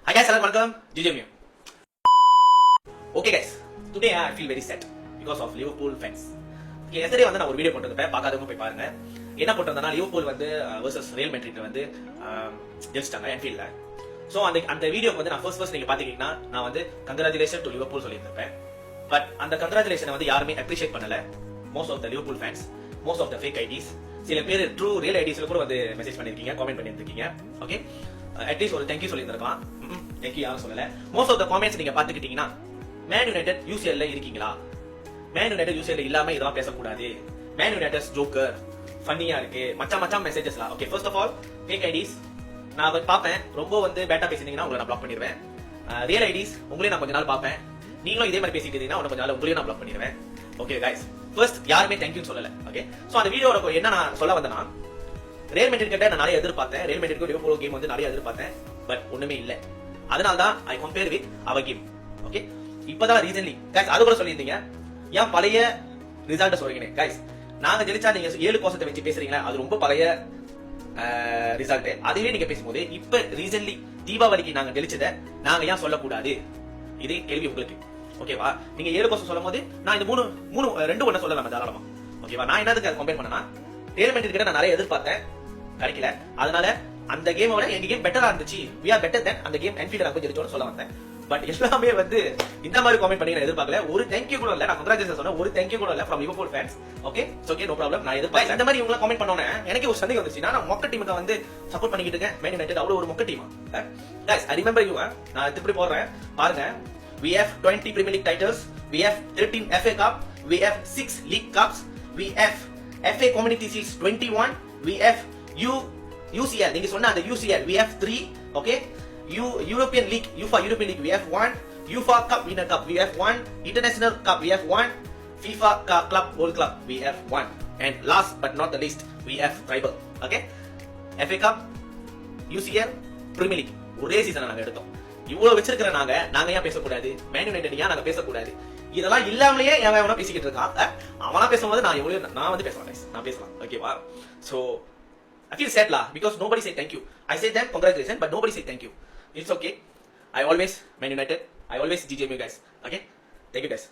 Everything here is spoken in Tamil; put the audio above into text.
Hi guys, welcome. GJMU. Okay guys, today I feel very sad because of Liverpool fans. Okay, yesterday வந்து நான் ஒரு வீடியோ போட்டிருந்தேன், பார்க்காதவங்க போய் பாருங்க. என்ன போட்டிருந்தேன்னா லிவர்பூல் வந்து வெர்சஸ் ரியல் மேட்ரிட்ல வந்து ஜெயிச்சிட்டாங்க என்ஃபீல்ட்ல. சோ அந்த வீடியோக்கு வந்து நான் ஃபர்ஸ்ட் நீங்க பாத்தீங்கன்னா நான் வந்து கங்க்ராச்சுலேஷன் டு லிவர்பூல் சொல்லியிருந்தேன். பட் அந்த கங்க்ராச்சுலேஷனை வந்து யாருமே அப்ரிஷியேட் பண்ணல. Most of the Liverpool fans, most of the fake IDs, சில பேர் ட்ரூ ரியல் ஐடிஸ்ல கூட வந்து மெசேஜ் பண்ணிருக்கீங்க, காமெண்ட் பண்ணிருக்கீங்க. ஓகே, அட்லீஸ்ட் ஒரு தேங்க்யூ சொல்லியிருந்திருக்கலாம். தேங்க்யூ யாரும் சொல்லல. மோஸ்ட் ஆஃப் த காமெண்ட்ஸ் நீங்க பாத்துக்கிட்டீங்கன்னா மேன் யுனைடெட் யூசிஎல்ல இருக்கீங்களா, மேன் யுனைடெட் யூசிஎல்ல இல்லாம இதெல்லாம் பேசக்கூடாது, மேன் யுனைடெட் ஜோக்கர் ஃபன்னியா இருக்கு, மச்சான் மெசேஜஸ்லாம். Okay, first of all fake IDs நான் பாப்பேன், ரொம்ப வந்து பேட்டா பேசினீங்கன்னா உங்களை நான் பிளாக் பண்ணிடுவேன். ரியல் ஐடிஸ் உங்களையும் நான் கொஞ்ச நாள் பாப்பேன், நீங்களும் இதே மாதிரி பேசிட்டு இருந்தீங்கன்னா கொஞ்ச நாள் உங்களையும் நான் பிளாக் பண்ணிடுவேன். ஓகே கைஸ், ஃபர்ஸ்ட் யாருமே தேங்க்யூ சொல்லல. ஓகே, சோ அந்த வீடியோட என்ன நான் சொல்ல வந்தேன்னா, ரியல் மேட்ரிட் கிட்ட நான் நிறைய எதிர்பார்த்தேன், ரியல் மேட்ரிட் லிவர்பூல் கேம் வந்து நிறைய எதிர்பார்த்தேன், பட் ஒண்ணுமே இல்ல. அதனால தான் I compare with our game. Okay, இப்பதான் ரீசன்ட்லி கைஸ் அது கூட சொல்லியிருந்தீங்க, ஏன் பழைய ரிசல்ட் சொல்றீங்க கைஸ், நாங்க ஜெயிச்சா நீங்க 7% வச்சு பேசுறீங்களா, அது ரொம்ப பழைய ரிசல்ட். அதுவே நீங்க பேசும்போது இப்ப ரீசன்ட்லி தீபாவளிக்கு நாங்க ஜெயிச்சதை நாங்க ஏன் சொல்லக்கூடாது, இதே கேள்வி உங்களுக்கு. ஓகேவா, நீங்க 7% சொல்லும் போது நான் இந்த ரெண்டு ஒண்ணு சொல்லலாம் தாராளமா. ஓகேவா, நான் என்னதுக்கு கம்பேர் பண்ணனா, ரியல் மேட்ரிட் கிட்ட நான் நிறைய எதிர்பார்த்தேன், கிடைக்கல. அதனால அந்த கேமோட எங்க கேம் பெட்டரா இருந்துச்சு, we are better than அந்த கேம் என்ஃபீல்ட் நாங்க ஜெயிச்சோம்னு சொல்ல வந்தேன். பட் எல்லாமே வந்து இந்த மாதிரி காமெண்ட் பண்ணி நான் எதிர்பார்க்கல. ஒரு தேங்க்யூ கூட இல்ல, நான் கங்க்ராச்சுலேஷன் சொன்னேன், ஒரு தேங்க்யூ கூட இல்ல from Liverpool fans. Okay, okay, no problem. நான் எதிர்பார்க்கல இந்த மாதிரி இவங்க காமெண்ட் பண்ணோனே எனக்கு ஒரு சந்தேகம் வந்துச்சு, நான் மொக்க டீமுக்கு வந்து சப்போர்ட் பண்ணிட்டு இருக்கேன். மேன் யுனைடெட் அவ்வளவு ஒரு மொக்க டீமா கைஸ்? I remember you. நான் இப்படி போடுறேன் பாருங்க, we have 20 Premier League titles, we have 13 FA Cup, we have 6 League Cups, we have FA Community Shield 21, we have UCL, நீங்க சொன்ன அந்த UCL, we have 3. okay, European League, UEFA European League, we have 1, UEFA Cup Winner Cup, we have 1, International Cup, we have 1, FIFA Club World Club, we have 1, and last but not the least, we have Tribal. okay, FA Cup, UCL, Premier League ஒரே சீசன் நாங்க எடுத்தோம். இவ்வளவு வச்சிருக்கிற நாங்க ஏன் பேசக்கூடாது, மேன் யுனைடெட் ஏன் நாங்க பேசக்கூடாது? இதெல்லாம் இல்லாமலேயே எவனா பேசிக்கிட்டு இருக்கான். அவனா பேசும்போது நான் வந்து பேசலாம், நான் பேசலாம். ஓகேவா, so I feel sad lah because nobody say thank you. I say them congratulations, but nobody say thank you. It's okay. I always Man United. I always GJMU guys. Okay, thank you guys.